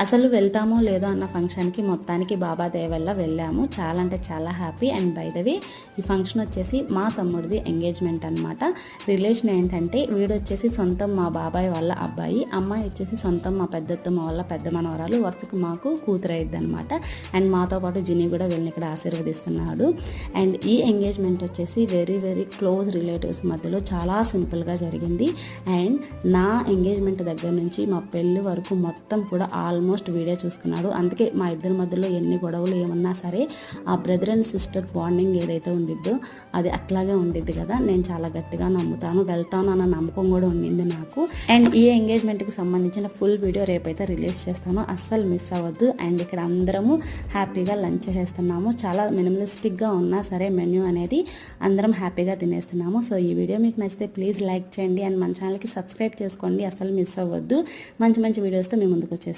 అసలు వెళ్తామో లేదో అన్న ఫంక్షన్కి మొత్తానికి బాబా దయ వల్ల వెళ్ళాము. చాలా అంటే చాలా happy. And by the way ఈ ఫంక్షన్ వచ్చేసి మా తమ్ముడిది ఎంగేజ్మెంట్ అనమాట. రిలేషన్ ఏంటంటే వీడు వచ్చేసి సొంతం మా బాబాయ్ వాళ్ళ అబ్బాయి, అమ్మాయి వచ్చేసి సొంతం మా పెద్దత్తమ్మ వాళ్ళ పెద్ద మనవరాలు, వరుసకు మాకు కూతురు అయ్యిద్ది అనమాట. అండ్ మాతో పాటు జిని కూడా వెళ్ళి ఇక్కడ ఆశీర్వదిస్తున్నాడు. అండ్ ఈ ఎంగేజ్మెంట్ వచ్చేసి వెరీ వెరీ క్లోజ్ రిలేటివ్స్ మధ్యలో చాలా సింపుల్గా జరిగింది. అండ్ నా ఎంగేజ్మెంట్ దగ్గర నుంచి మా పెళ్ళి వరకు మొత్తం కూడా ఆల్మోస్ట్ వీడియో చూసుకున్నాడు. అందుకే మా ఇద్దరి మధ్యలో ఎన్ని గొడవలు ఏమన్నా సరే ఆ బ్రదర్ అండ్ సిస్టర్ బాండింగ్ ఏదైతే ఉండిద్దో అది అట్లాగే ఉండిద్ది కదా. నేను చాలా గట్టిగా నమ్ముతాను, వెళ్తాను అన్న నమ్మకం కూడా ఉండింది నాకు. అండ్ ఈ ఎంగేజ్మెంట్కి సంబంధించిన ఫుల్ వీడియో రేపైతే రిలీజ్ చేస్తాను, అస్సలు మిస్ అవ్వద్దు. అండ్ ఇక్కడ అందరము హ్యాపీగా లంచ్ చేస్తున్నాము. చాలా మినిమలిస్టిక్గా ఉన్నా సరే మెన్యూ అనేది అందరం హ్యాపీగా తినేస్తున్నాము. సో ఈ వీడియో మీకు నచ్చితే ప్లీజ్ లైక్ చేయండి అండ్ మన ఛానల్కి సబ్స్క్రైబ్ చేసుకోండి, అస్సలు మిస్ అవ్వద్దు. మంచి మంచి వీడియోస్తో మేము ముందుకు వచ్చేస్తాం.